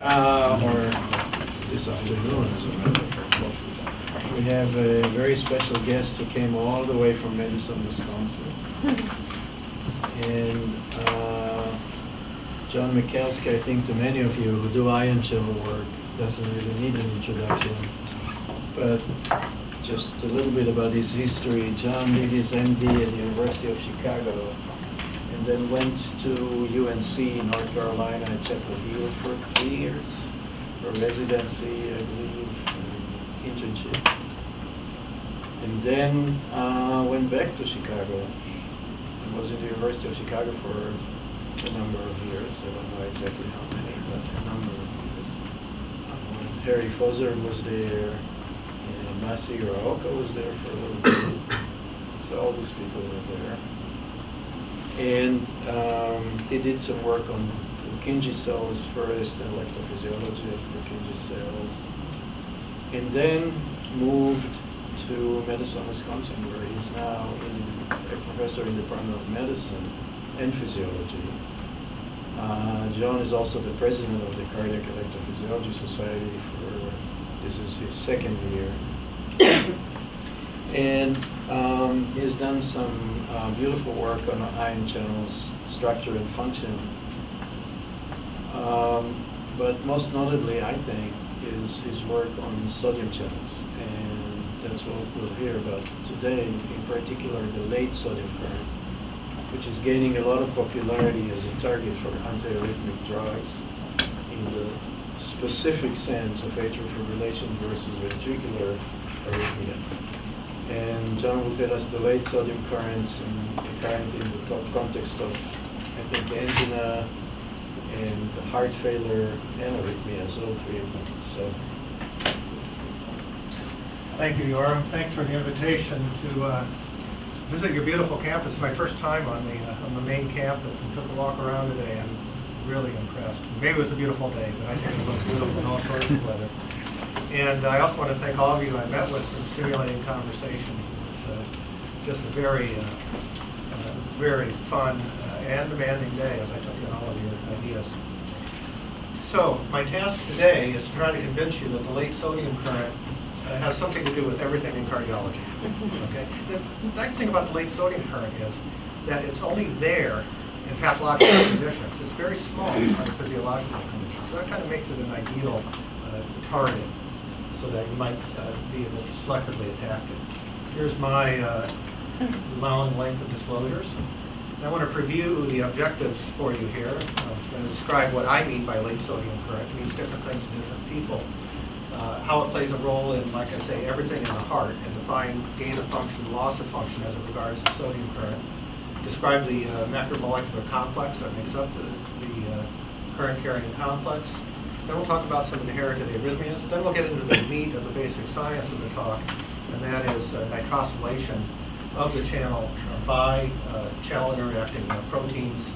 Or this afternoon, as a matter of fact. We have a very special guest who came all the way from Madison, Wisconsin. And John Makielski, I think to many of you who do ion channel work, doesn't really need an introduction. But just a little bit about his history. John did his MD at the University of Chicago, and then went to UNC, North Carolina, at Chapel Hill for 3 years, for residency, I believe, and internship. And then went back to Chicago, and was in the University of Chicago for a number of years. I don't know exactly how many, but a number of years. Harry Fozer was there, and Masi Uraoka was there for a little bit. So all these people were there. And he did some work on Purkinje cells first, and electrophysiology of Purkinje cells. And then moved to Madison, Wisconsin, where he's now a professor in the Department of Medicine and Physiology. John is also the president of the Cardiac Electrophysiology Society this is his second year. And he has done some beautiful work on ion channels, structure and function. But most notably, I think, is his work on sodium channels. And that's what we'll hear about today, in particular the late sodium current, which is gaining a lot of popularity as a target for antiarrhythmic drugs in the specific sense of atrial fibrillation versus ventricular arrhythmias. And John will tell us the late sodium currents and apparently in the context of, I think, angina and heart failure and arrhythmias, all three of them. So, thank you, Yoram. Thanks for the invitation to visit your beautiful campus. My first time on the main campus, and took a walk around today. I'm really impressed. Maybe it was a beautiful day, but I think it was beautiful in all sorts of weather. And I also want to thank all of you I met with for stimulating conversations. It was just a very, very fun and demanding day as I took in all of your ideas. So my task today is to try to convince you that the late sodium current has something to do with everything in cardiology. Okay. The nice thing about the late sodium current is that it's only there in pathological conditions. It's very small under physiological conditions. So that kind of makes it an ideal target, so that you might be able to selectively attack it. Here's my long length of disclosures. And I want to preview the objectives for you here and describe what I mean by late sodium current. It means different things to different people. How it plays a role in, like I say, everything in the heart, and define gain of function, loss of function as it regards to sodium current. Describe the macromolecular complex that makes up the current carrying complex. Then we'll talk about some inherited arrhythmias. Then we'll get into the meat of the basic science of the talk, and that is nitrosylation of the channel by channel interacting proteins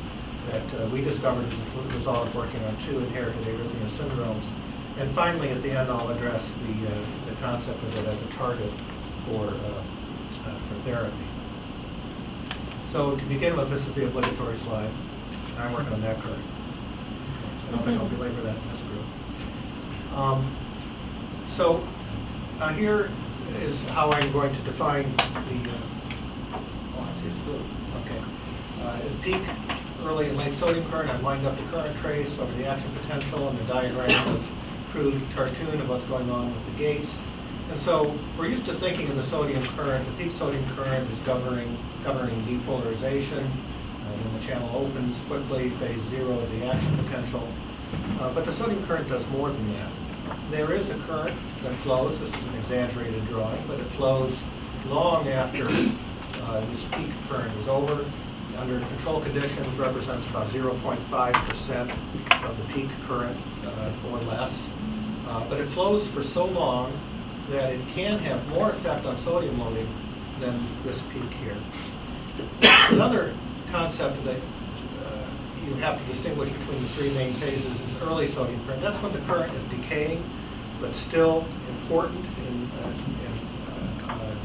that we discovered as a result of working on 2 inherited arrhythmia syndromes. And finally, at the end, I'll address the concept of it as a target for therapy. So to begin with, this is the obligatory slide. I'm working on that curve. I don't think I'll belabor that in this group. Here is how I'm going to define the peak, early and late sodium current. I've lined up the current trace over the action potential and the diagram of crude cartoon of what's going on with the gates. And so we're used to thinking of the sodium current. The peak sodium current is governing depolarization. When the channel opens quickly, phase 0 of the action potential. But the sodium current does more than that. There is a current that flows. This is an exaggerated drawing, but it flows long after this peak current is over. Under control conditions, represents about 0.5% of the peak current or less. But it flows for so long that it can have more effect on sodium loading than this peak here. Another concept that you have to distinguish between the 3 main phases is early sodium current. That's when the current is decaying, but still important in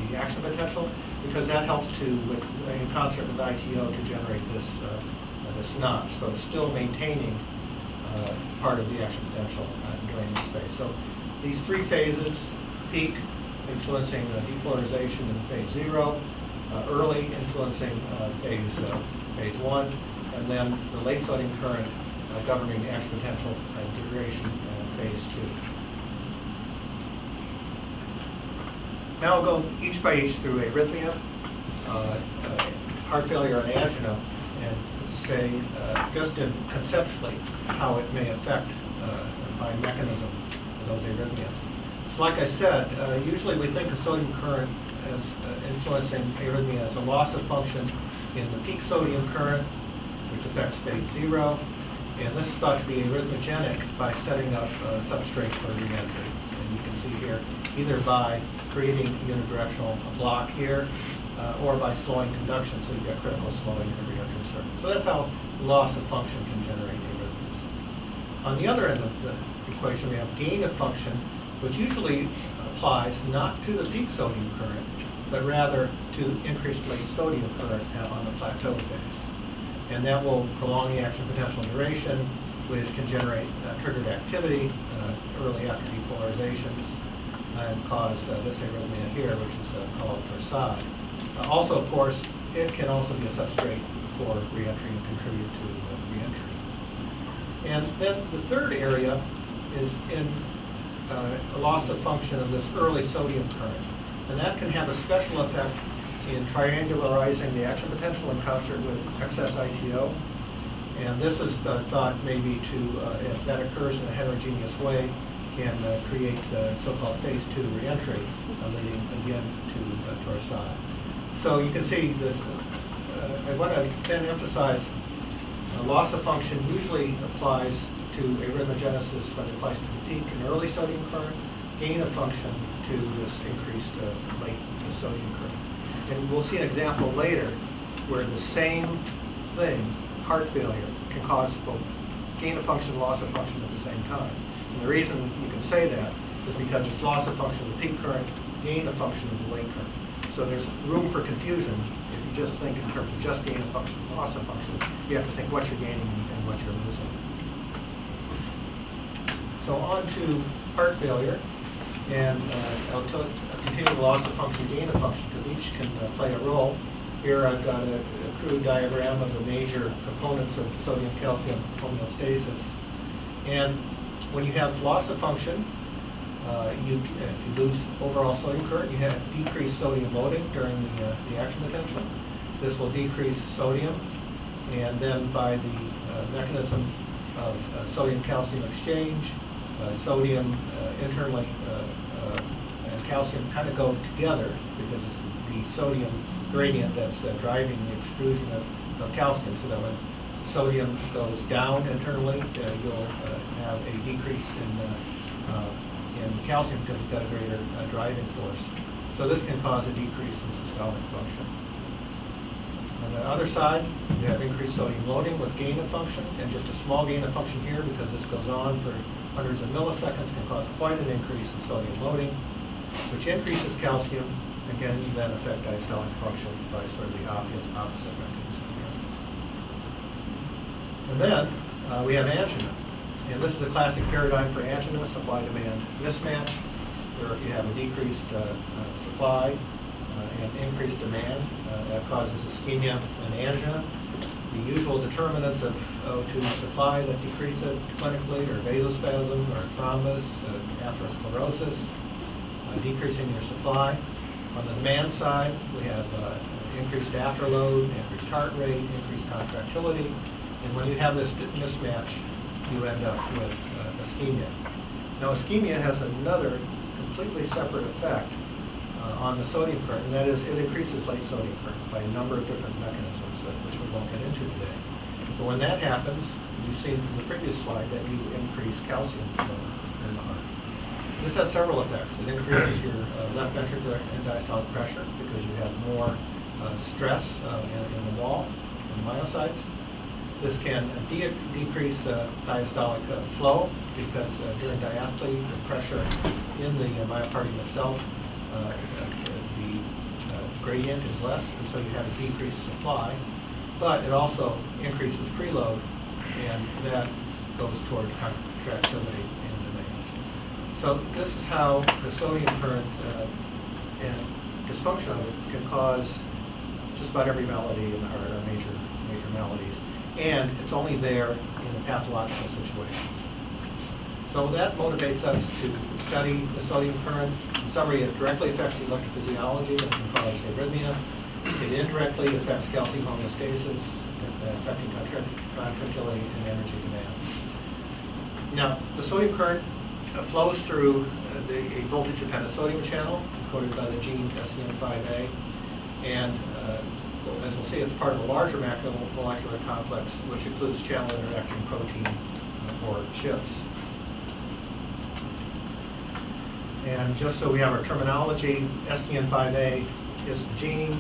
the action potential, because that helps to, in concert with ITO, to generate this notch. So it's still maintaining part of the action potential during this phase. So these three phases, peak influencing depolarization in phase 0, early influencing phase 1, and then the late sodium current governing action potential duration in phase 2. Now I'll go each by each through arrhythmia, heart failure, and angina, and say just conceptually how it may affect by mechanism those arrhythmias. So like I said, usually we think of sodium current as influencing arrhythmia as a loss of function in the peak sodium current, which affects phase 0, and this is thought to be arrhythmogenic by setting up a substrate for reentry. And you can see here, either by creating unidirectional block here, or by slowing conduction, so you get critical slowing in the reentry circuit. So that's how loss of function can generate arrhythmias. On the other end of the equation, we have gain of function, which usually applies not to the peak sodium current, but rather to increased late sodium current on the plateau phase. And that will prolong the action potential duration, which can generate triggered activity early after depolarizations and cause this arrhythmia here, which is called torsade. Also, of course, it can also be a substrate for reentry and contribute to reentry. And then the third area is in a loss of function of this early sodium current. And that can have a special effect in triangularizing the action potential in concert with excess ITO. And this is thought maybe to, if that occurs in a heterogeneous way, can create so-called phase 2 reentry, leading again to torsade. So you can see this, I want to then emphasize loss of function usually applies to arrhythmogenesis when it applies to the peak and early sodium current, gain of function to this increased late sodium current. And we'll see an example later where the same thing, heart failure, can cause both gain of function and loss of function at the same time. And the reason you can say that is because it's loss of function of the peak current, gain of function of the late current. So there's room for confusion if you just think in terms of just gain of function and loss of function. You have to think what you're gaining and what you're losing. So on to heart failure, and I'll continue the loss of function, gain of function, because each can play a role. Here I've got a crude diagram of the major components of sodium-calcium homeostasis. And when you have loss of function, if you lose overall sodium current, you have decreased sodium loading during the action potential. This will decrease sodium, and then by the mechanism of sodium-calcium exchange, sodium internally and calcium kind of go together because it's the sodium gradient that's driving the extrusion of calcium. So that when sodium goes down internally, you'll have a decrease in calcium because you've got a greater driving force. So this can cause a decrease in systolic function. On the other side, you have increased sodium loading with gain of function, and just a small gain of function here because this goes on for hundreds of milliseconds can cause quite an increase in sodium loading, which increases calcium. Again, you then affect diastolic function by sort of the opposite mechanism here. And then we have angina. And this is a classic paradigm for angina, supply-demand mismatch, where you have a decreased supply and increased demand. That causes ischemia and angina. The usual determinants of O2 supply that decrease it clinically are vasospasm or thrombus, atherosclerosis, decreasing your supply. On the demand side, we have increased afterload, increased heart rate, increased contractility. And when you have this mismatch, you end up with ischemia. Now, ischemia has another completely separate effect on the sodium current, and that is it increases late sodium current by a number of different mechanisms, which we won't get into today. But when that happens, you've seen from the previous slide that you increase calcium in the heart. This has several effects. It increases your left ventricular and diastolic pressure because you have more stress in the wall, in the myocytes. This can decrease diastolic flow because during diastole, the pressure in the myocardium itself, the gradient is less, and so you have a decreased supply. But it also increases preload, and that goes toward contractility and demand. So this is how the sodium current and dysfunction of it can cause just about every malady in the heart, or major maladies. And it's only there in a pathological situation. So that motivates us to study the sodium current. In summary, it directly affects the electrophysiology and can cause arrhythmia. It indirectly affects calcium homeostasis, affecting contractility and energy demand. Now, the sodium current flows through a voltage-dependent sodium channel encoded by the gene SCN5A, and as we'll see, it's part of a larger macromolecular complex, which includes channel interacting protein or chips. And just so we have our terminology, SCN5A is the gene.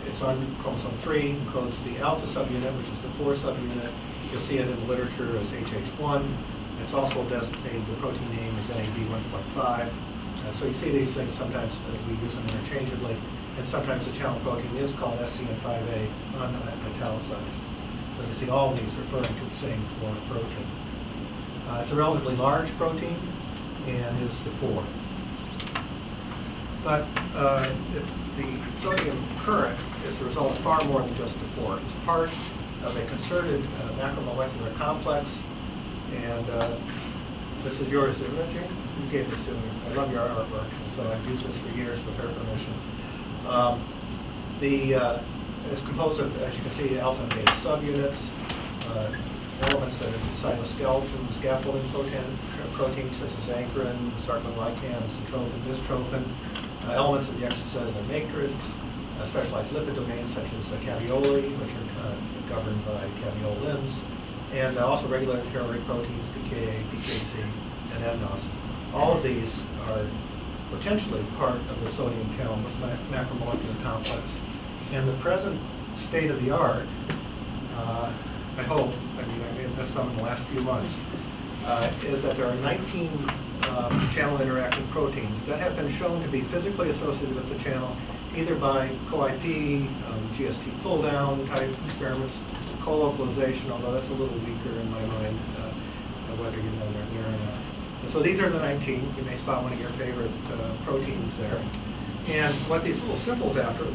It's on chromosome 3, encodes the alpha subunit, which is the pore subunit. You'll see it in the literature as HH1. It's also designated, the protein name is NAD1.5. So you see these things sometimes, we use them interchangeably, and sometimes the channel protein is called SCN5A italicized. So you see all these referring to the same core protein. It's a relatively large protein and is the pore. But the sodium current is the result of far more than just the pore. It's part of a concerted macromolecular complex, and this is yours, isn't it, Jane? You gave this to me. I love your artwork, so I've used this for years with her permission. It's composed of, as you can see, alpha and beta subunits, elements that are cytoskeleton, scaffolding proteins such as ankyrin, sarcoglycan, syntrophin, dystrophin, elements of the extracellular matrix, specialized lipid domains such as caveoli, which are governed by caveolins, and also regulatory proteins, PKA, PKC, and nNOS. All of these are potentially part of the sodium channel macromolecular complex. And the present state of the art, I hope, I made this some in the last few months, is that there are 19 channel interacting proteins that have been shown to be physically associated with the channel, either by co-IP, GST pull-down type experiments, co-localization, although that's a little weaker in my mind, whether you know they're there or not. And so these are the 19. You may spot one of your favorite proteins there. And what these little symbols afterward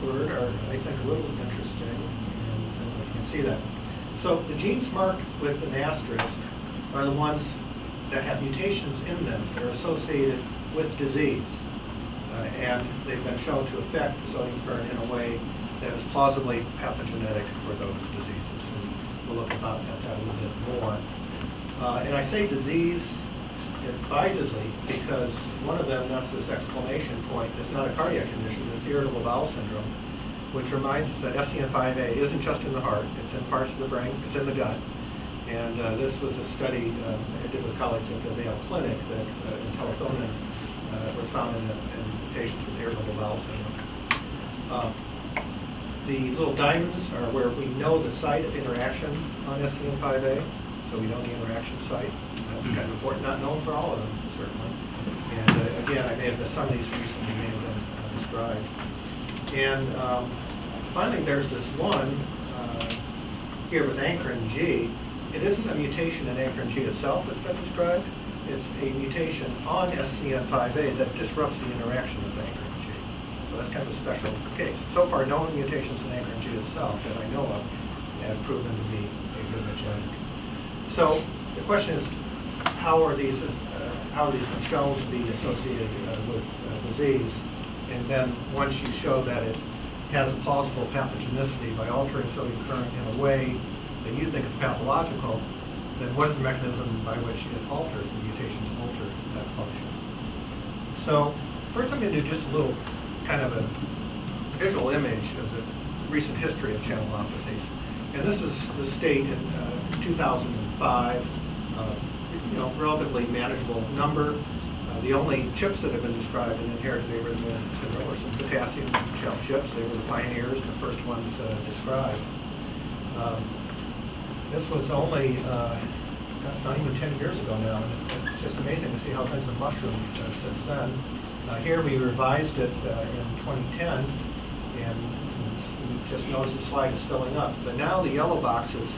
are, I think, a little interesting, and you can see that. So the genes marked with an asterisk are the ones that have mutations in them that are associated with disease. And they've been shown to affect the sodium current in a way that is plausibly pathogenic for those diseases. And we'll look about at that a little bit more. And I say disease advisedly because one of them, that's this exclamation point, is not a cardiac condition, it's irritable bowel syndrome, which reminds us that SCN5A isn't just in the heart, it's in parts of the brain, it's in the gut. And this was a study I did with colleagues at the Vail Clinic that in California was found in patients with irritable bowel syndrome. The little diamonds are where we know the site of interaction on SCN5A, so we know the interaction site. That's kind of important, not known for all of them, certainly. And again, I may have missed some of these recently, may have been described. And finally, there's this one here with ankyrin G. It isn't a mutation in ankyrin G itself that's been described. It's a mutation on SCN5A that disrupts the interaction of ankyrin G. So that's kind of a special case. So far, no mutations in ankyrin G itself that I know of have proven to be arrhythmogenic. So the question is, how are these been shown to be associated with disease? And then once you show that it has a plausible pathogenicity by altering sodium current in a way that you think is pathological, then what is the mechanism by which it alters, the mutations alter that function? So first I'm going to do just a little kind of a visual image of the recent history of channelopathies. And this is the state in 2005, relatively manageable number. The only chips that have been described in inherited arrhythmia syndrome are some potassium channel chips. They were the pioneers, the first ones described. This was only not even 10 years ago now, and it's just amazing to see how things have mushroomed since then. Here we revised it in 2010, and you just notice the slide is filling up. But now the yellow boxes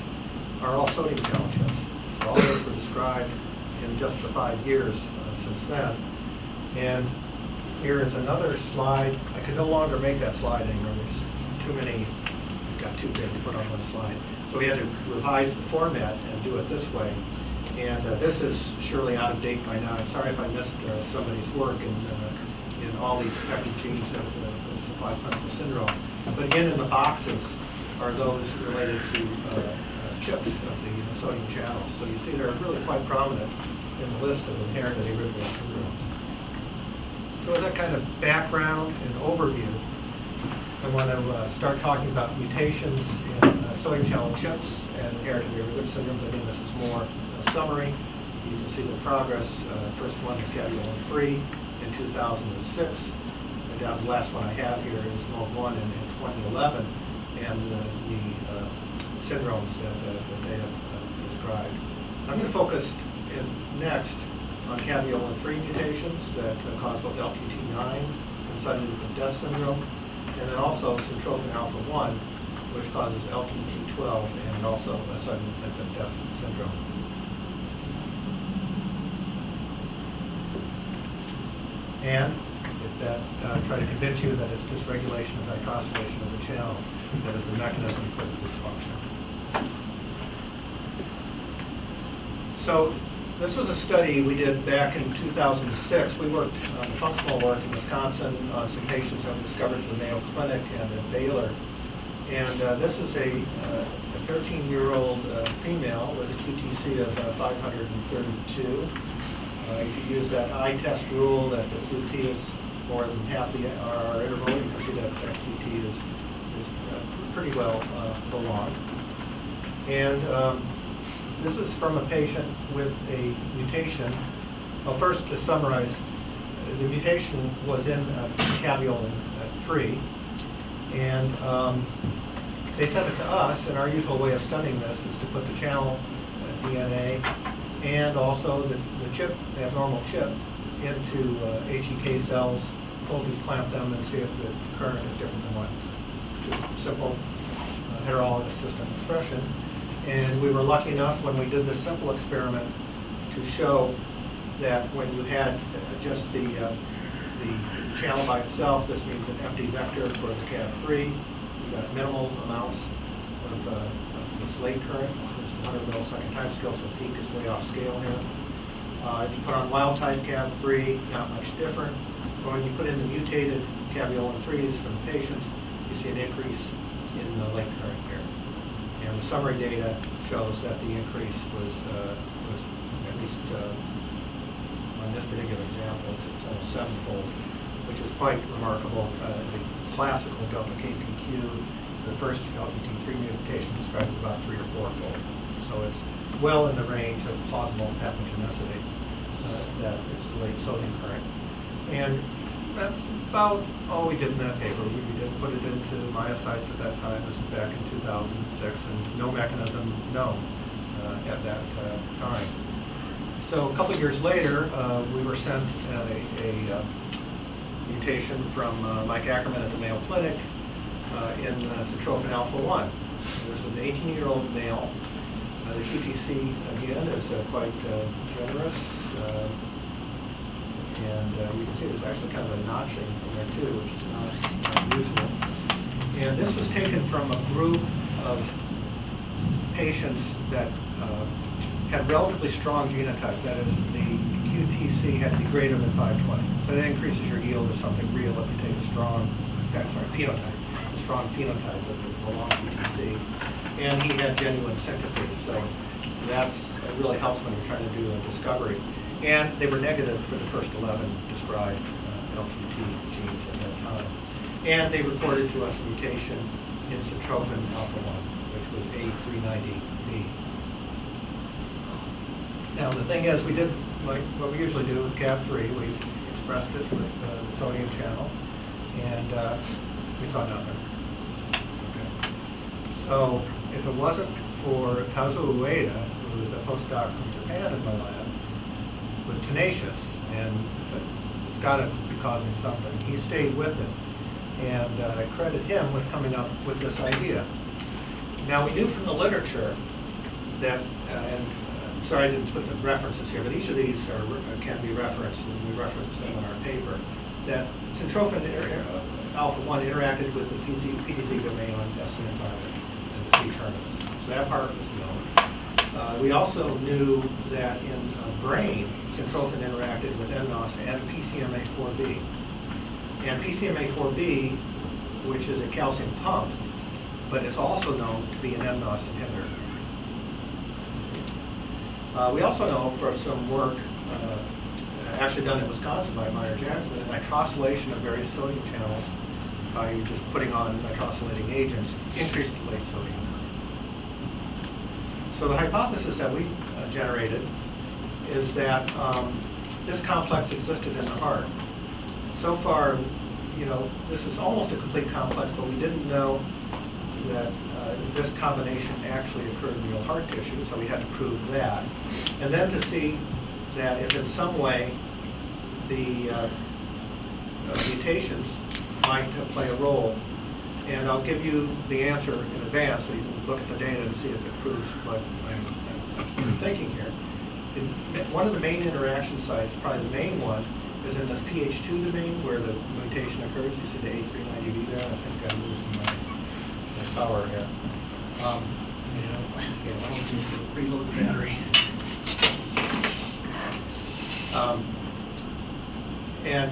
are all sodium channel chips. So all those were described in just the 5 years since then. And here is another slide. I can no longer make that slide anymore. There's too many, it got too big to put on one slide. So we had to revise the format and do it this way. And this is surely out of date by now. I'm sorry if I missed somebody's work in all these affected genes that supply clinical syndrome. But again, in the boxes are those related to chips of the sodium channels. So you see they're really quite prominent in the list of inherited arrhythmia syndromes. So with that kind of background and overview, I want to start talking about mutations in sodium channel chips and inherited arrhythmia syndromes. Again, this is more a summary. You can see the progress. First one is caveolin 3 in 2006. And down the last one I have here is MOV1 in 2011, and the syndromes that they have described. I'm going to focus next on caveolin 3 mutations that cause both LQT9 and sudden infant death syndrome, and then also Syntrophin alpha 1, which causes LQT12 and also a sudden infant death syndrome. And if that try to convince you that it's dysregulation of nitrosylation of the channel that is the mechanism for the dysfunction. So this was a study we did back in 2006. We worked on functional work in Wisconsin on some patients that were discovered at the Mayo Clinic and at Baylor. And this is a 13-year-old female with a QTc of 532. You can use that eye test rule that the QT is more than half the RR interval. You can see that QT is pretty well prolonged. And this is from a patient with a mutation. Well, first to summarize, the mutation was in caveolin 3, and they sent it to us, and our usual way of studying this is to put the channel DNA and also the chip, the abnormal chip, into HEK cells, voltage clamp them, and see if the current is different than what. Just simple heterologous system expression. And we were lucky enough when we did this simple experiment to show that when you had just the channel by itself, this means an empty vector for the CAV3, you got minimal amounts of this late current, 100 millisecond time scale, so peak is way off scale here. If you put on wild type CAV3, not much different. But when you put in the mutated caveolin 3s from the patients, you see an increase in the late current here. And the summary data shows that the increase was at least on this particular example, it's almost 7-fold, which is quite remarkable. The classical delta KPQ, the first LQT3 mutation described about 3 or 4-fold. So it's well in the range of plausible pathogenicity that it's the late sodium current. And that's about all we did in that paper. We didn't put it into myocytes at that time. This is back in 2006, and no mechanism known at that time. So a couple of years later, we were sent a mutation from Mike Ackerman at the Mayo Clinic in Syntrophin alpha 1. There's an 18-year-old male. The QTc, again, is quite generous. And you can see there's actually kind of a notching in there too, which is not usual. And this was taken from a group of patients that had relatively strong genotype. That is, the QTc had to be greater than 520. So that increases your yield of something real if you take a strong, phenotype, a strong phenotype of the long QTc. And he had genuine syntrophin, so that really helps when you're trying to do a discovery. And they were negative for the first 11 described LQT genes at that time. And they reported to us a mutation in Syntrophin alpha 1, which was A390B. Now the thing is, we did like what we usually do with CAV3. We expressed it with the sodium channel, and we saw nothing. Okay. So if it wasn't for Kazuo Ueda, who was a postdoc from Japan in my lab, was tenacious and said, it's got to be causing something. He stayed with it, and I credit him with coming up with this idea. Now we knew from the literature that, sorry I didn't put the references here, but each of these can be referenced, and we reference them in our paper, that Syntrophin alpha-1 interacted with the PDC domain on SCN5 and the C-terminus. So that part was known. We also knew that in brain, Syntrophin interacted with nNOS and PCMA4B. And PCMA4B, which is a calcium pump, but it's also known to be an nNOS inhibitor. We also know for some work actually done in Wisconsin by Meyer-Jackson, that nitrosylation of various sodium channels by just putting on nitrosylating agents increased late sodium. So the hypothesis that we generated is that this complex existed in the heart. So far, this is almost a complete complex, but we didn't know that this combination actually occurred in real heart tissue, so we had to prove that. And then to see that if in some way the mutations might play a role. And I'll give you the answer in advance so you can look at the data and see if it proves what I'm thinking here. One of the main interaction sites, probably the main one, is in this PH2 domain where the mutation occurs. You see the A390V there? I think I moved my power here. Why don't you reload the battery? And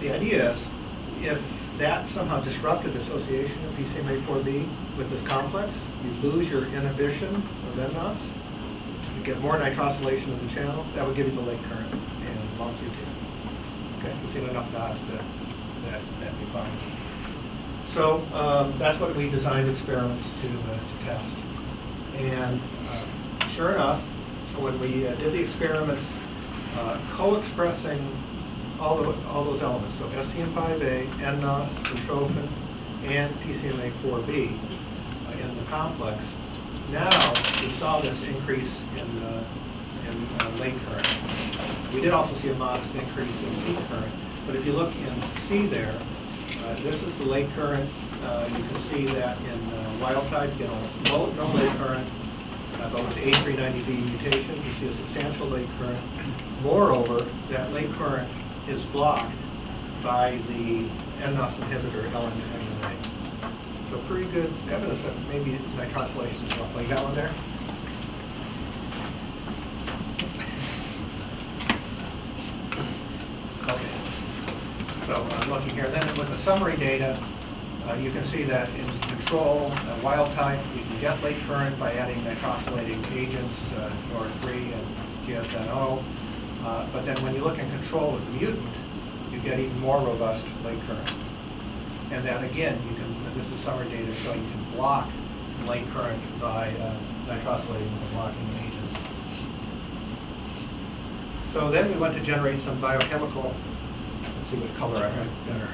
the idea is, if that somehow disrupted association of PCMA4B with this complex, you lose your inhibition of nNOS, you get more nitrosylation of the channel, that would give you the late current and long QT. Okay, we've seen enough dots that we find. So that's what we designed experiments to test. And sure enough, when we did the experiments co-expressing all those elements, so SCN5A, nNOS, Syntrophin, and PCMA4B in the complex, now we saw this increase in late current. We did also see a modest increase in peak current, but if you look in C there, this is the late current. You can see that in wild type, you know, no late current, but with the A390V mutation, you see a substantial late current. Moreover, that late current is blocked by the nNOS inhibitor LNMA. So pretty good evidence that maybe nitrosylation is roughly. You got one there? Okay. So I'm looking here. Then with the summary data, you can see that in control, wild type, you can get late current by adding nitrosylating agents, NOR3 and GSNO. But then when you look in control with the mutant, you get even more robust late current. And then again, you can, this is summary data showing you can block late current by nitrosylating and blocking agents. So then we went to generate some biochemical, let's see what color I have better.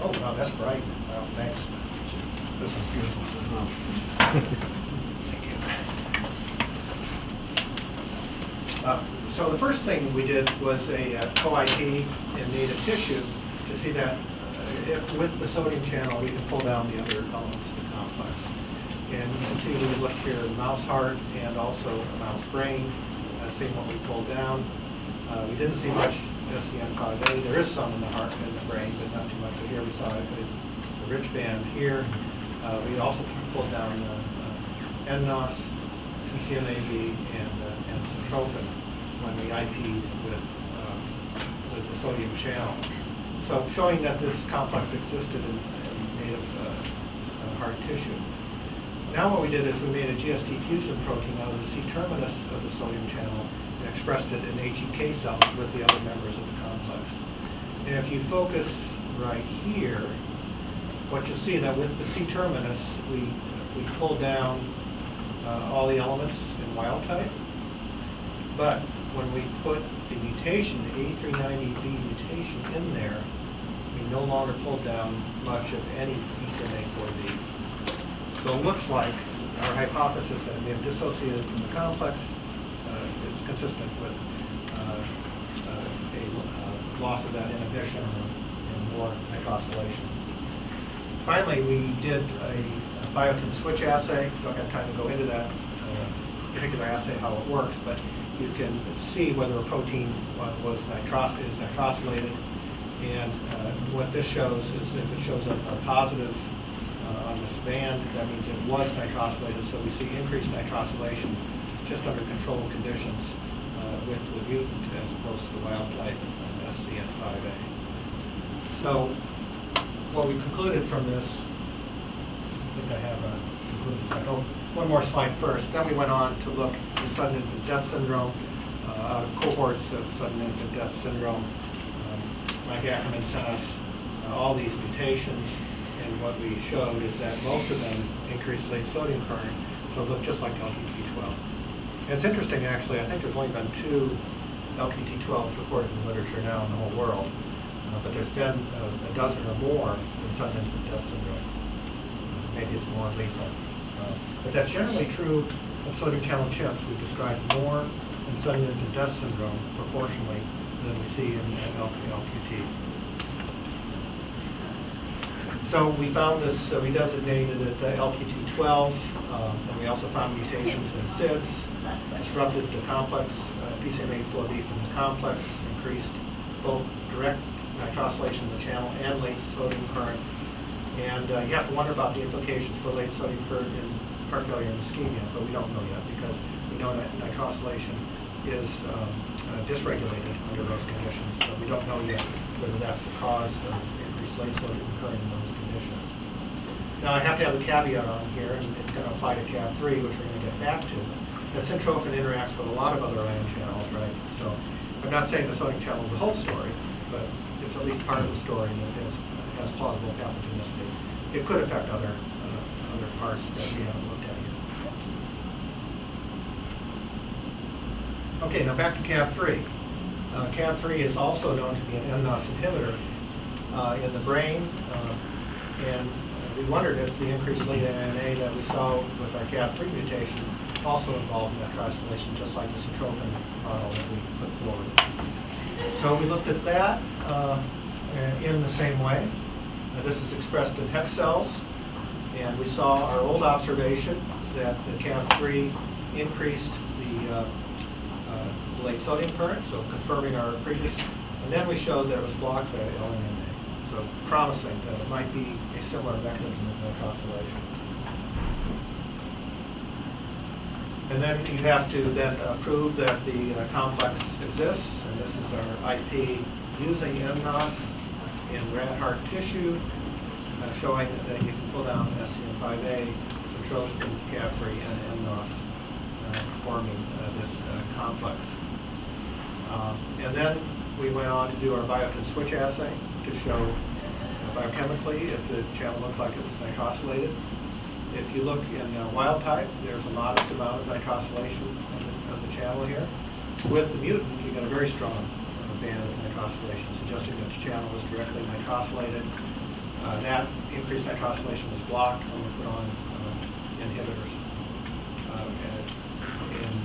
Oh, wow, that's bright. Wow, thanks. This one's beautiful. Thank you. So the first thing we did was a co-IP in native tissue to see that if with the sodium channel we can pull down the other elements of the complex. And you can see we looked here mouse heart and also mouse brain, seeing what we pulled down. We didn't see much SCN5A. There is some in the heart and the brain, but not too much. But here we saw it, the rich band here. We also pulled down nNOS, PCMAB, and Syntrophin when we IP'd with the sodium channel. So showing that this complex existed in native heart tissue. Now what we did is we made a GST fusion protein out of the C-terminus of the sodium channel and expressed it in HEK cells with the other members of the complex. And if you focus right here, what you'll see that with the C-terminus, we pull down all the elements in wild type, but when we put the mutation, the A390V mutation in there, we no longer pull down much of any PCMA4B. So it looks like our hypothesis that we have dissociated from the complex is consistent with a loss of that inhibition and more nitrosylation. Finally, we did a biotin switch assay. Don't have time to go into that particular assay, how it works, but you can see whether a protein is nitrosylated. And what this shows is if it shows a positive on this band, that means it was nitrosylated. So we see increased nitrosylation just under controlled conditions with the mutant as opposed to the wild type SCN5A. So what we concluded from this, I think I have a conclusion slide. Oh, one more slide first. Then we went on to look at sudden infant death syndrome, cohorts of sudden infant death syndrome. Mike Ackerman sent us all these mutations, and what we showed is that most of them increase late sodium current, so look just like LQT12. And it's interesting, actually, I think there's only been 2 LQT12s reported in the literature now in the whole world, but there's been a dozen or more in sudden infant death syndrome. Maybe it's more lethal. But that's generally true of sodium channel chimps. We've described more in sudden infant death syndrome proportionally than we see in LQT. So we found this, we designated it LQT12, and we also found mutations in SIDS, disrupted the complex, PCMA4B from the complex, increased both direct nitrosylation in the channel and late sodium current. And you have to wonder about the implications for late sodium current in heart failure and ischemia, but we don't know yet because we know that nitrosylation is dysregulated under those conditions, but we don't know yet whether that's the cause of increased late sodium current in those conditions. Now I have to have a caveat on here, and it's going to apply to CAV3, which we're going to get back to. That Syntrophin interacts with a lot of other ion channels, right? So I'm not saying the sodium channel is the whole story, but it's at least part of the story that has plausible pathogenicity. It could affect other parts that we haven't looked at yet. Okay, now back to CAV3. CAV3 is also known to be an nNOS inhibitor in the brain, and we wondered if the increased late NNA that we saw with our CAV3 mutation also involved nitrosylation, just like the Syntropin model that we put forward. So we looked at that in the same way. This is expressed in hex cells, and we saw our old observation that the CAV3 increased the late sodium current, so confirming our previous, and then we showed that it was blocked by LNNA, so promising that it might be a similar mechanism of nitrosylation. And then you have to then prove that the complex exists, and this is our IP using nNOS in rat heart tissue, showing that you can pull down SCN5A, Syntropin, CAV3, and nNOS, forming this complex. And then we went on to do our biotin switch assay to show biochemically if the channel looked like it was nitrosylated. If you look in wild type, there's a modest amount of nitrosylation of the channel here. With the mutant, you get a very strong band of nitrosylation, suggesting that the channel was directly nitrosylated. That increased nitrosylation was blocked when we put on inhibitors. And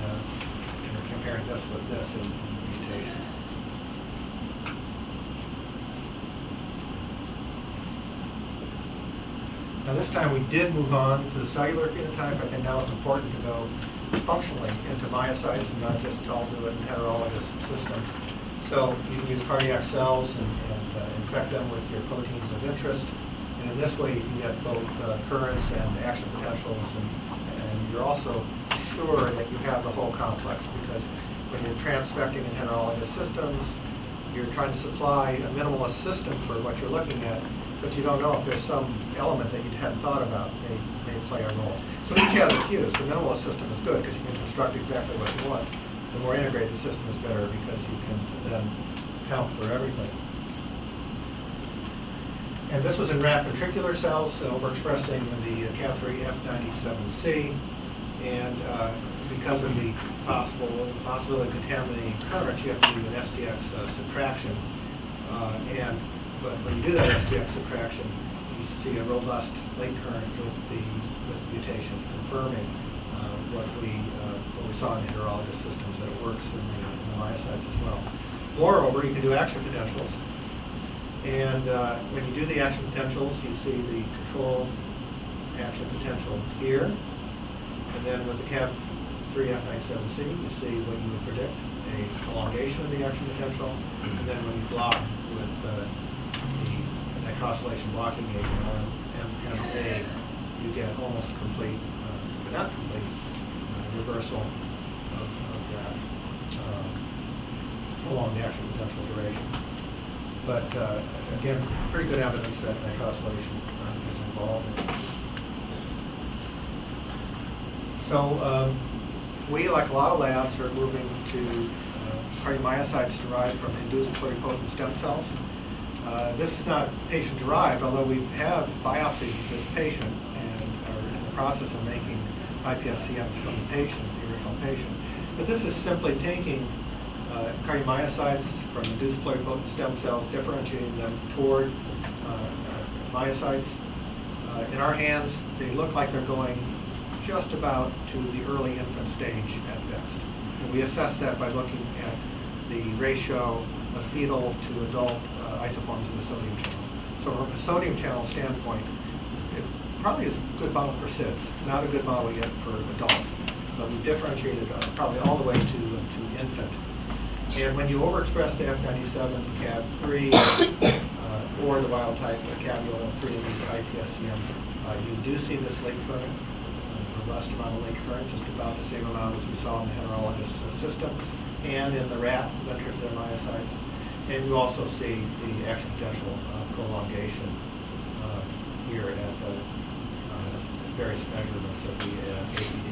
comparing this with this in mutation. Now this time we did move on to the cellular phenotype. I think now it's important to go functionally into myocytes and not just all do it in heterologous systems. So you can use cardiac cells and infect them with your proteins of interest. And in this way you can get both currents and action potentials, and you're also sure that you have the whole complex, because when you're transfecting in heterologous systems, you're trying to supply a minimalist system for what you're looking at, but you don't know if there's some element that you hadn't thought about may play a role. So each has its use. The minimalist system is good because you can construct exactly what you want. The more integrated system is better because you can then count for everything. And this was in rat ventricular cells, overexpressing the CAV3F97C, and because of the possibility of contaminating currents, you have to do an SDX subtraction. But when you do that SDX subtraction, you see a robust late current with the mutation, confirming what we saw in heterologous systems, that it works in the myocytes as well. Moreover, you can do action potentials. And when you do the action potentials, you see the control action potential here. And then with the CAV3F97C, you see when you would predict a prolongation of the action potential. And then when you block with the nitrosylation blocking agent on MMA, you get almost complete, but not complete, reversal of that along the action potential duration. But again, pretty good evidence that nitrosylation is involved. So we, like a lot of labs, are moving to cardiomyocytes derived from induced pluripotent stem cells. This is not patient-derived, although we have biopsied this patient and are in the process of making iPSCMs from the patient, the original patient. But this is simply taking cardiomyocytes from induced pluripotent stem cells, differentiating them toward myocytes. In our hands, they look like they're going just about to the early infant stage at best. And we assess that by looking at the ratio of fetal to adult isoforms in the sodium channel. So from a sodium channel standpoint, it probably is a good model for SIDS, not a good model yet for adults. But we differentiated probably all the way to infant. And when you overexpress the F97, CAV3, or the wild type, the caveolin 3 in the IPSCM, you do see this late current, robust amount of late current, just about the same amount as we saw in the heterologous system, and in the rat ventricular myocytes. And you also see the action potential prolongation here at various measurements of the APD.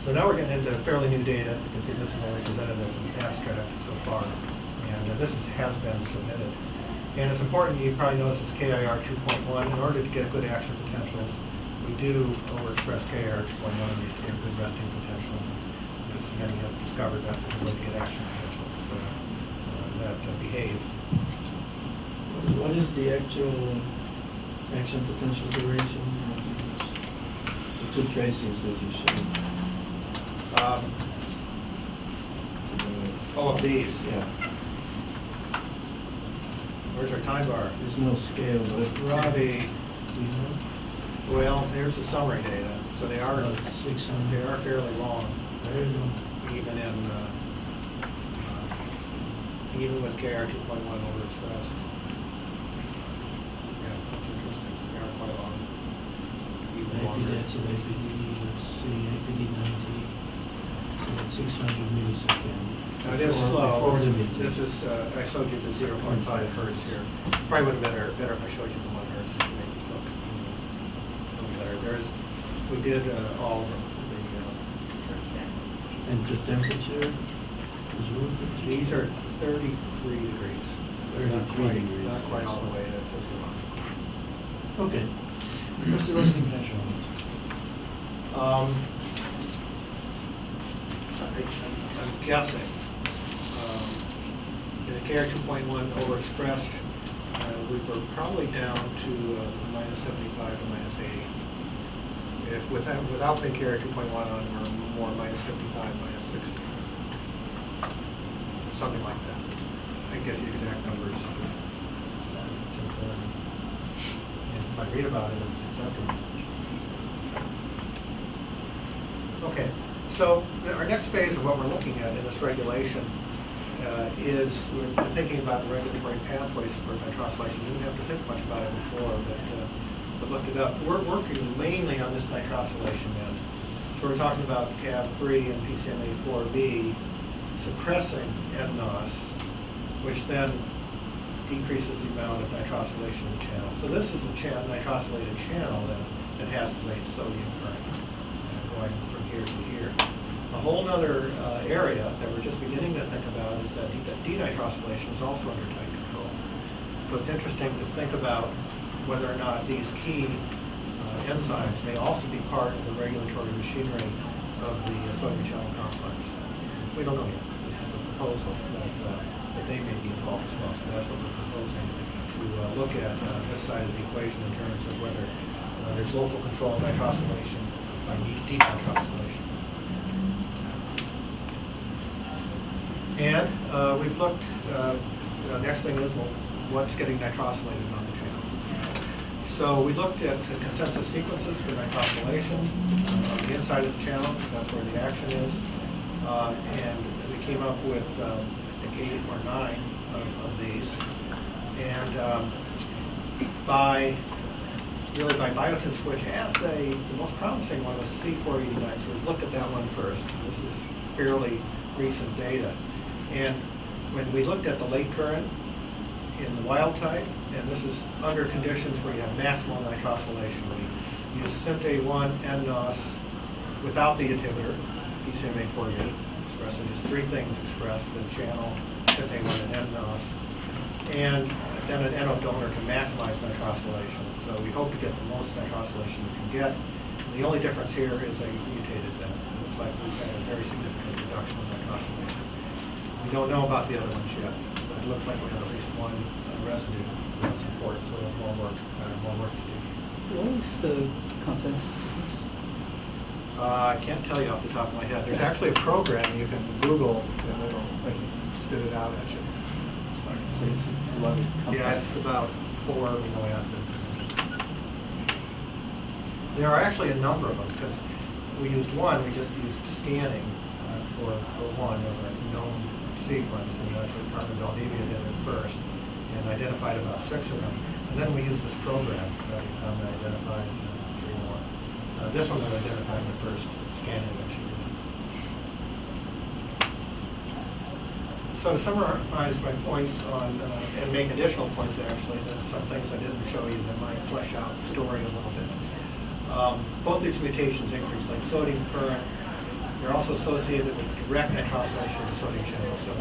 So now we're getting into fairly new data. You can see this is only presented as an abstract so far, and this has been submitted. And it's important, you probably notice it's KIR 2.1. In order to get good action potentials, we do overexpress KIR 2.1 and we get good resting potential. Many have discovered that's a good way to get action potentials that behave. What is the actual action potential duration? The two tracings that you showed. All of these. Yeah. Where's our time bar? There's no scale, but Robbie, do you know? well, there's the summary data. So they are, About 600. they are fairly long, Very long. even in even with KR 2.1 overexpressed. Yeah, that's interesting. They are quite long. Even Maybe longer. that's an APD, let's see, APD 90. So that's 600 milliseconds. Now it is Before- slow. before the meeting. This is, I showed you the 0.5 hertz here. Probably would have been better if I showed you the 1 hertz to make it look better. We did all of them. And the temperature is room temperature? These are 33 degrees. They're not 33 quite, degrees. not quite all the way to physiological. Okay. What's the resting potential? I'm guessing. The KR 2.1 overexpressed, we were probably down to minus 75 to minus 80. If without the KR 2.1 on, we're more minus 55, minus 60. Something like that. I get the exact numbers. And if I read about it, it's acceptable. Okay, so our next phase of what we're looking at in this regulation is we're thinking about the regulatory pathways for nitrosylation. You didn't have to think much about it before, but looked it up. We're working mainly on this nitrosylation end. So we're talking about CAV3 and PCMA4B suppressing nNOS, which then decreases the amount of nitrosylation in the channel. So this is a nitrosylated channel that has the late sodium current going from here to here. A whole other area that we're just beginning to think about is that denitrosylation is also under tight control. So it's interesting to think about whether or not these key enzymes may also be part of the regulatory machinery of the sodium channel complex. We don't know yet. This is a proposal that they may be involved as well. So that's what we're proposing, to look at this side of the equation in terms of whether there's local control of nitrosylation by denitrosylation. And we've looked, the next thing is, well, what's getting nitrosylated on the channel? So we looked at the consensus sequences for nitrosylation on the inside of the channel, that's where the action is. And we came up with, I think, 8 or 9 of these. And by biotin switch assay, the most promising one was C489. So we looked at that one first. This is fairly recent data. And when we looked at the late current in the wild type, and this is under conditions where you have maximal nitrosylation, we use SNTAI nNOS without the inhibitor, PCMA48, expressed. There's 3 things expressed: the channel, SNTAI and nNOS, and then an NO donor to maximize nitrosylation. So we hope to get the most nitrosylation we can get. And the only difference here is a mutated then. It looks like we've had a very significant reduction in nitrosylation. We don't know about the other ones yet, but it looks like we have at least one residue that supports, so we have more work to do. What was the consensus? I can't tell you off the top of my head. There's actually a program you can Google, and it'll spit it out at you. So it's a lot of Yeah, it's about 4 amino acids. There are actually a number of them, because we used one, we just used scanning for one of a known sequence, and that's what Carmen Valdivia did at first, and identified about 6 of them. And then we used this program that we found that identified 3 more. This one that identified the first scanning that she did. So to summarize my points on, and make additional points actually, there's some things I didn't show you that might flesh out the story a little bit. Both these mutations increase like sodium current. They're also associated with direct nitrosylation of the sodium channel. So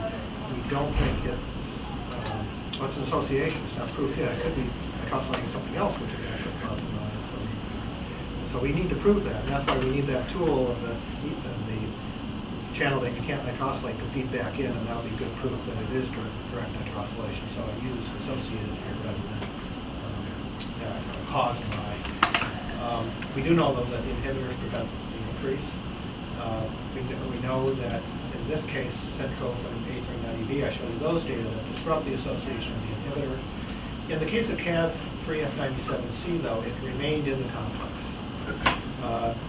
we don't think it's, what's an association? It's not proof yet. It could be nitrosylating something else, which is actually causing sodium. So we need to prove that, and that's why we need that tool of the channel that you can't nitrosylate to feed back in, and that'll be good proof that it is direct nitrosylation. So I use associated here rather than caused by. We do know, though, that the inhibitors prevent the increase. We know that in this case, Syntrophin, A39EB, I showed you those data that disrupt the association of the inhibitor. In the case of CAV3F97C, though, it remained in the complex.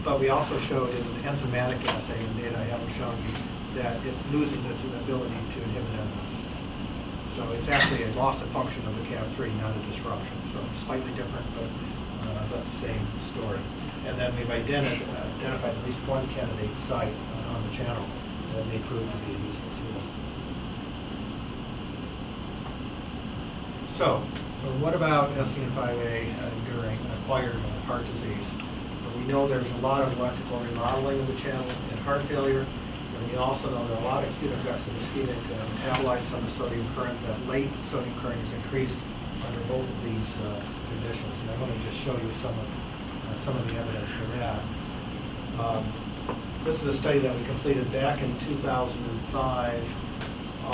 But we also showed in the enzymatic assay, and data I haven't shown you, that it loses its ability to inhibit enzymes. So it's actually a loss of function of the CAV3, not a disruption. So it's slightly different, but the same story. And then we've identified at least one candidate site on the channel that may prove to be a useful tool. So what about SCN5A during acquired heart disease? We know there's a lot of electrical remodeling of the channel in heart failure, and we also know there are a lot of acute effects of ischemic metabolites on the sodium current. That late sodium current is increased under both of these conditions. And I'm going to just show you some of the evidence for that. This is a study that we completed back in 2005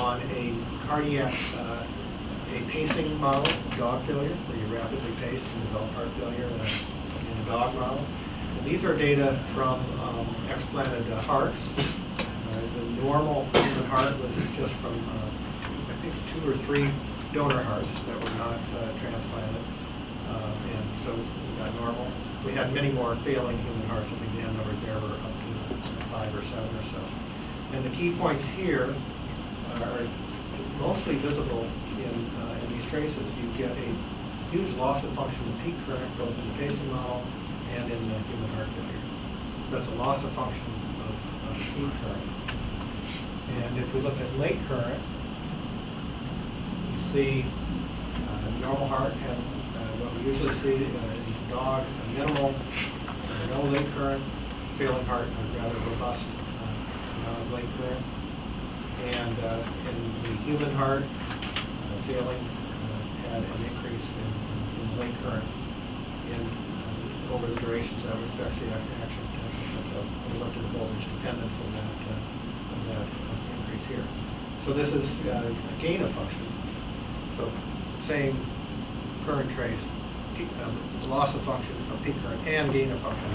on a cardiac, a pacing model, dog failure, where you rapidly pace and develop heart failure in a dog model. And these are data from explanted hearts. The normal human heart was just from, I think, 2 or 3 donor hearts that were not transplanted. And so we got normal. We had many more failing human hearts. I think the end numbers there were up to 5 or 7 or so. And the key points here are mostly visible in these traces. You get a huge loss of function of peak current both in the pacing model and in the human heart failure. That's a loss of function of peak current. And if we look at late current, you see normal heart has what we usually see in a dog, a minimal, no late current, failing heart, a rather robust amount of late current. And in the human heart, failing had an increase in late current over the durations that would affect the action potential. So we looked at the voltage dependence of that increase here. So this is a gain of function. So same current trace, loss of function of peak current and gain of function.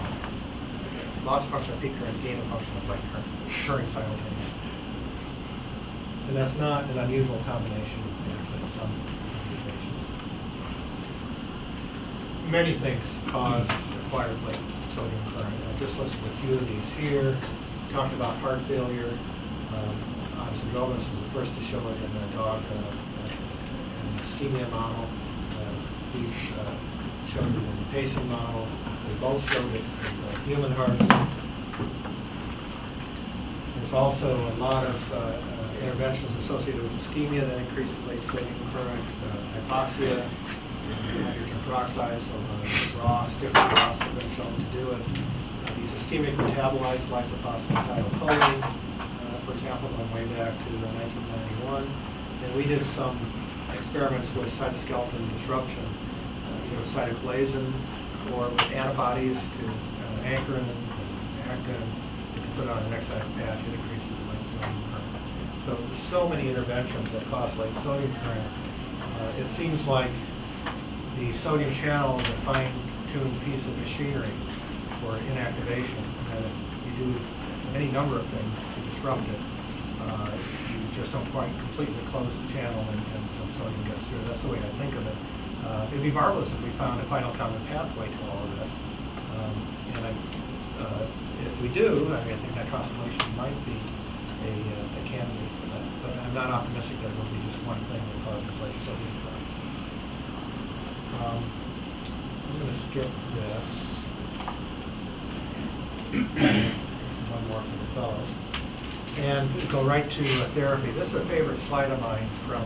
Loss of function of peak current, gain of function of late current, occurring simultaneously. And that's not an unusual combination, actually, in some mutations. many things cause acquired late sodium current. I just listed a few of these here. Talked about heart failure. Obviously, Gomez was the first to show it in a dog, an ischemia model. We showed it in the pacing model. We both showed it in human hearts. There's also a lot of interventions associated with ischemia that increase the late sodium current, hypoxia, hydrogen peroxide, so raw, stiff drops have been shown to do it. These ischemic metabolites, lysophosphatidylcholine, for example, going way back to 1991. And we did some experiments with cytoskeleton disruption, either with cytoclasm or with antibodies to anchorin and actin. If you put on an excised patch, it increases the late sodium current. So many interventions that cause late sodium current. It seems like the sodium channel is a fine-tuned piece of machinery for inactivation, and if you do any number of things to disrupt it, you just don't quite completely close the channel and some sodium gets through. That's the way I think of it. It'd be marvelous if we found a final common pathway to all of this. If we do, I think nitrosylation might be a candidate for that. But I'm not optimistic that it will be just one thing that causes late sodium current. I'm going to skip this. One more for the fellows. And go right to therapy. This is a favorite slide of mine from,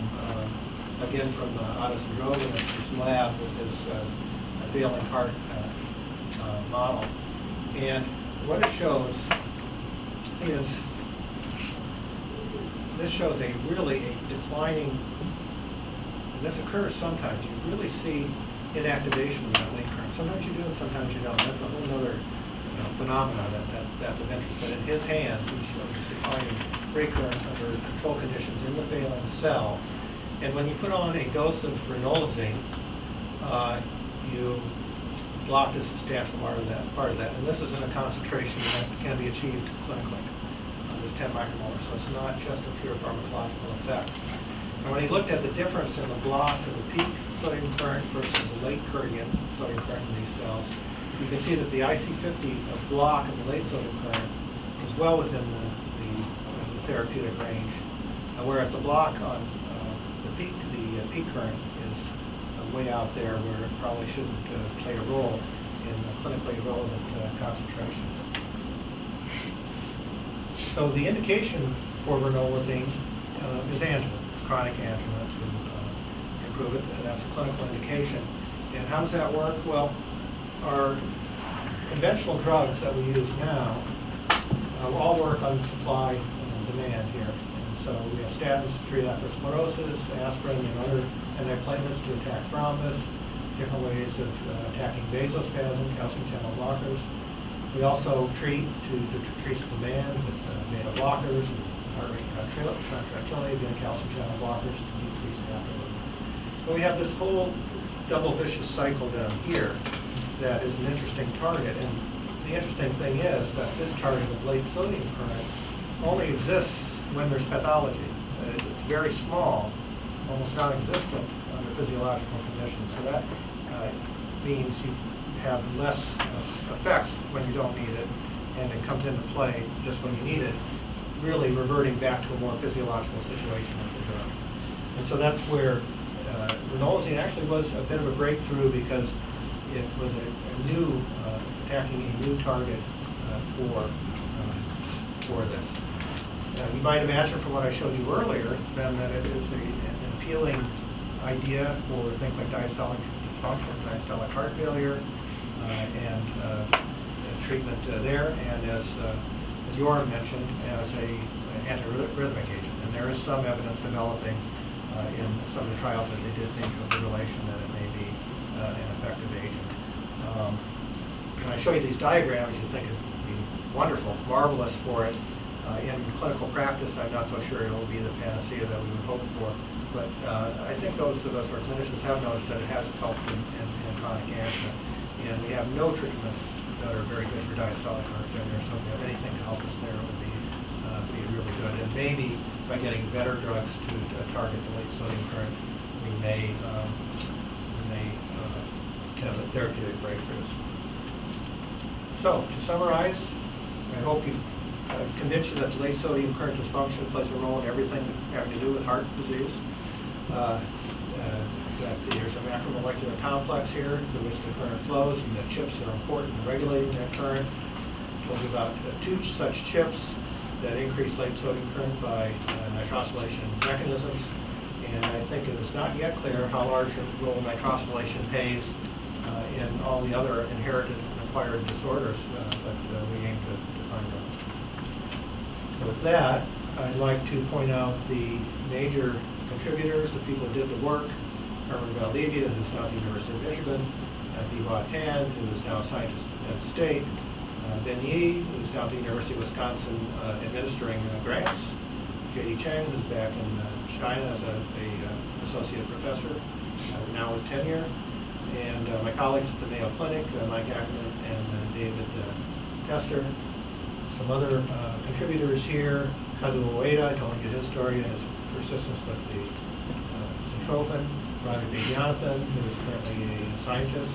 again, from Addison Drogan's lab with his failing heart model. And what it shows is, this shows a declining, and this occurs sometimes. You really see inactivation of that late current. Sometimes you do and sometimes you don't. That's a whole other phenomenon that's of interest. But in his hands, he shows declining rate current under control conditions in the failing cell. And when you put on a dose of Ranolazine, you block a substantial part of that. And this is in a concentration that can be achieved clinically. There's 10 micromolar, so it's not just a pure pharmacological effect. And when he looked at the difference in the block of the peak sodium current versus the late Kurdian sodium current in these cells, you can see that the IC50 of block of the late sodium current is well within the therapeutic range, whereas the block on the peak current is way out there where it probably shouldn't play a role in clinically relevant concentrations. So the indication for Ranolazine is angina, chronic angina to improve it, and that's a clinical indication. And how does that work? Well, our conventional drugs that we use now all work on supply and demand here. And so we have statins to treat atherosclerosis, aspirin and other antiplatelets to attack thrombus, different ways of attacking vasospasm, calcium channel blockers. We also treat to decrease demand with beta blockers, heart rate contractility, again calcium channel blockers to decrease afterload. But we have this whole double vicious cycle down here that is an interesting target. And the interesting thing is that this target of late sodium current only exists when there's pathology. It's very small, almost non-existent under physiological conditions. So that means you have less effects when you don't need it, and it comes into play just when you need it, really reverting back to a more physiological situation with the drug. And so that's where Ranolazine actually was a bit of a breakthrough because it was a new, attacking a new target for this. You might imagine from what I showed you earlier, then, that it is an appealing idea for things like diastolic dysfunction, diastolic heart failure, and treatment there, and as Joram mentioned, as an antiarrhythmic agent. And there is some evidence developing in some of the trials that they did think of the relation that it may be an effective agent. When I show you these diagrams, you think it would be wonderful, marvelous for it. In clinical practice, I'm not so sure it will be the panacea that we would hope for, but I think those of us who are clinicians have noticed that it has helped in chronic angina, and we have no treatments that are very good for diastolic heart failure, so if we have anything to help us there, it would be really good. And maybe by getting better drugs to target the late sodium current, we may and the therapeutic breakthroughs. So, to summarize, I hope I've convinced you that delayed sodium current dysfunction plays a role in everything having to do with heart disease. That there's a macromolecular complex here through which the current flows, and that chips are important in regulating that current. I told you about two such chips that increase late sodium current by nitrosylation mechanisms. And I think it is not yet clear how large a role nitrosylation plays in all the other inherited and acquired disorders, but we aim to find out. So with that, I'd like to point out the major contributors, the people who did the work. Herman Valdivia, who's now at the University of Michigan, Viva Tan, who is now a scientist at the state, Ben Yi, who's now at the University of Wisconsin administering grants, J.D. Cheng, who's back in China as a associate professor, now with tenure, and my colleagues at the Mayo Clinic, Mike Ackerman and David Tester. Some other contributors here, Kazuo Ueda, I told you his story and his persistence with the Syntropin. Roger Jonathan, who is currently a scientist,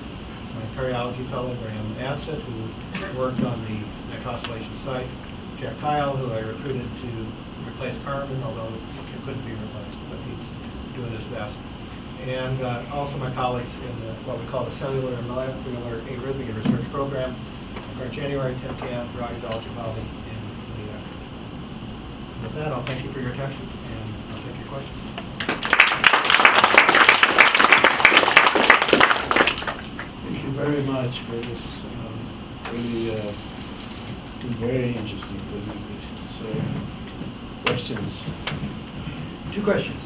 my cardiology fellow, Graham Adsett, who worked on the nitrosylation site, Jack Kyle, who I recruited to replace Carmen, although he couldn't be replaced, but he's doing his best. And also my colleagues in what we call the Cellular and Molecular Arrhythmia Research Program, our January 10th camp, Rajal Chapali in Leah. With that, I'll thank you for your attention, and I'll take your questions. Thank you very much for this really very interesting presentation. So, questions? Two questions.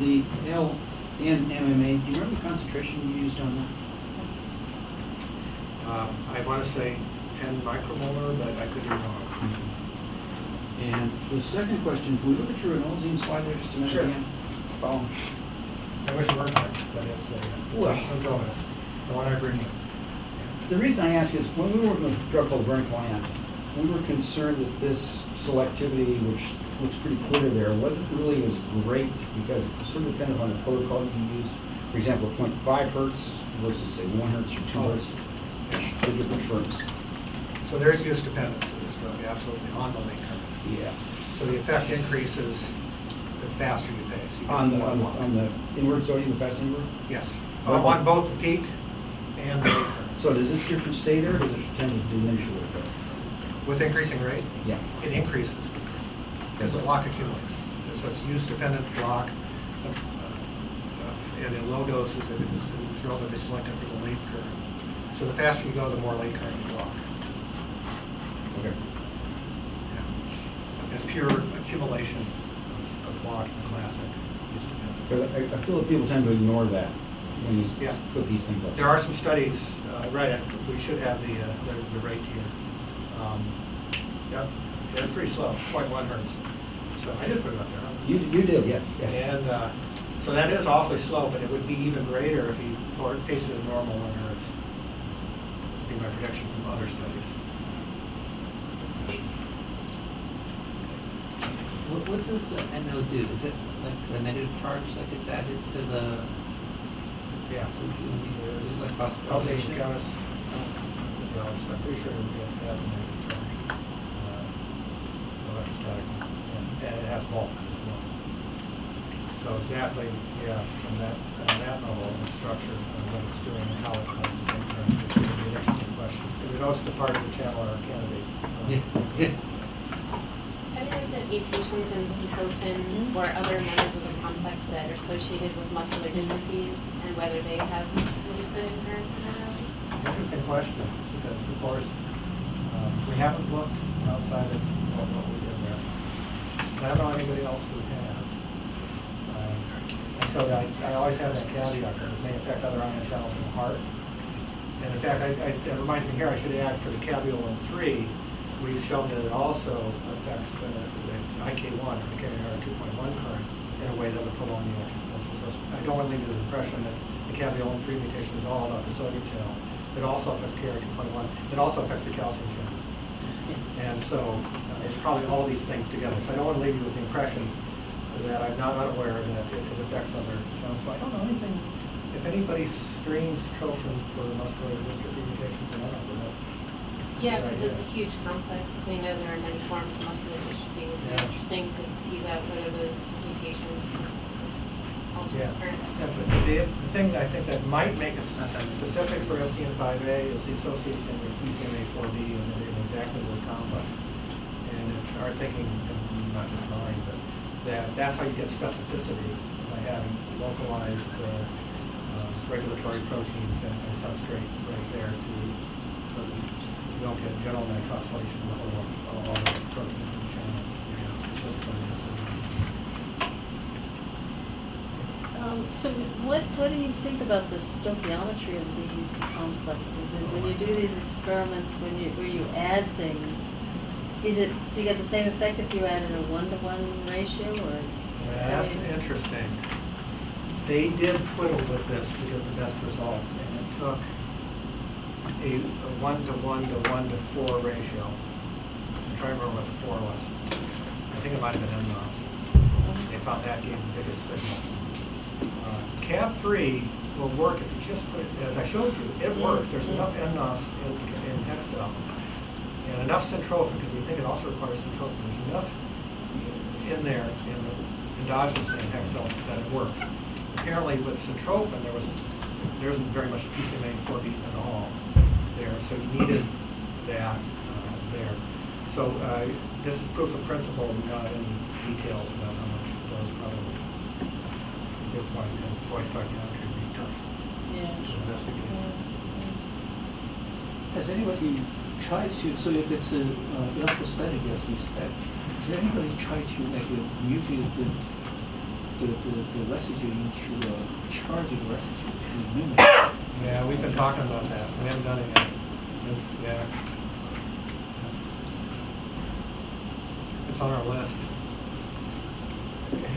The L-N-MMA, do you remember the concentration you used on that? I want to say 10 micromolar, but I could be wrong. And the second question, can we look at your Ranolazine slide there just a minute Sure. again? Follow. I wish it weren't there, but it's Well. I'm going with the one I bring you. The reason I ask is when we were working with a drug called verniclant, we were concerned that this selectivity, which looks pretty clear there, wasn't really as great because it sort of depended on the protocol you used. For example, 0.5 hertz versus say 1 hertz or 2 hertz, the different terms. So there's use dependence in this drug, absolutely, on the late current. Yeah. So the effect increases the faster you pace. You get On more and more. the inward sodium, the fast inward? Yes. Okay. On both the peak and the late current. So does this difference stay there, or does it tend to diminish a little bit? With increasing rate, Yeah. it increases as the block accumulates. So it's use-dependent block, and in low doses, it is relatively selective for the late current. So the faster you go, the more late current you block. Okay. Yeah. It's pure accumulation of block in classic use-dependent. Because I feel that people tend to ignore that when you Yeah. put these things up. There are some studies, right, we should have the rate here. Yeah, it's pretty slow, 0.1 hertz. So I did put it up there. Huh? You did, yes, yes. And so that is awfully slow, but it would be even greater if you paced it at normal 1 hertz. Would be my projection from other studies. What does the NO do? Is it like the negative charge that gets added to the? Yeah. Is it like Healthy phosphorylation? chemists, I'm pretty sure it would have a negative charge. Electrostatic, and it has bulk as well. So exactly, yeah, on that level of structure, what it's doing and how it comes to take turn, it's going to be an interesting question. It denotes the part of the channel or candidate. Yeah. Have you looked at mutations in Syntrophin or other members of the complex that are associated with muscular dystrophies and whether they have sodium current phenomena? Interesting question, because of course, we haven't looked outside of what we did there. I don't know anybody else who has. And so I always have that caveat that it may affect other ion channels in the heart. And in fact, it reminds me here, I should add for the caveolin 3, we've shown that it also affects the IK1, or the KNR2.1 current, in a way that would prolong the action potential. So I don't want to leave you with the impression that the caveolin 3 mutation is all about the sodium channel. It also affects KNR2.1. It also affects the calcium channel. And so it's probably all these things together. So I don't want to leave you with the impression that I'm not unaware that it affects other channels. So I don't know anything. If anybody's screen Syntrophin for muscular dystrophy mutations and all, but that's. Yeah, because it's a huge complex. You know, there are many forms of muscular dystrophy. It would be Yeah. interesting to tease out whether those mutations alter Yeah. the current. Yeah, but the thing I think that might make it specific for SCN5A is the association with BCMA4B and in exactly this complex. And it's our thinking, not just mine, but that's how you get specificity by having localized regulatory proteins and substrate right there so that you don't get general nitrosylation of all the proteins in the channel. So what do you think about the stoichiometry of these complexes? And when you do these experiments, where you add things, do you get the same effect if you added a 1-to-1 ratio, or? Yeah, that's interesting. They did twiddle with this to get the best results, and it took a 1-to-1 to 1-to-4 ratio. I'm trying to remember what the 4 was. I think it might have been nNOS. They found that gave the biggest signal. Cav3 will work if you just put it, as I showed you, it works. There's enough nNOS in hex cells and enough Syntrophin, because we think it also requires Syntrophin. There's enough in there in the endogenous in hex cells that it works. Apparently with Syntrophin, there isn't very much BCMA4B at all there, so you needed that there. So this is proof of principle without any details about how much it does probably. Good point, and voice stoichiometry would be tough Yeah. to investigate. Has anybody tried to, so if it's electrostatic as you said, has anybody tried to like mutate the residue into a charging residue to mimic? Yeah, we've been talking about that. We haven't done it yet. Yeah. It's on our list.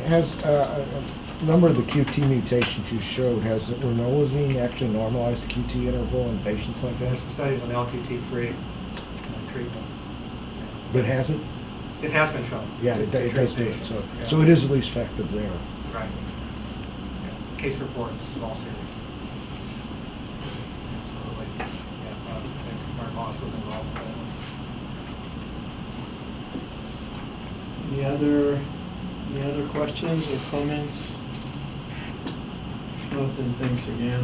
Has a number of the QT mutations you showed, has Ranolazine actually normalized the QT interval in patients like There's that? some studies on LQT3 treatment. But hasn't? It has been shown. Yeah, it does do it, Patients, so, yeah. so it is at least effective there. Right. Yeah. Case reports, small series. Absolutely. Yeah, I think our boss was involved with that. Any other questions or comments? If not, then thanks again.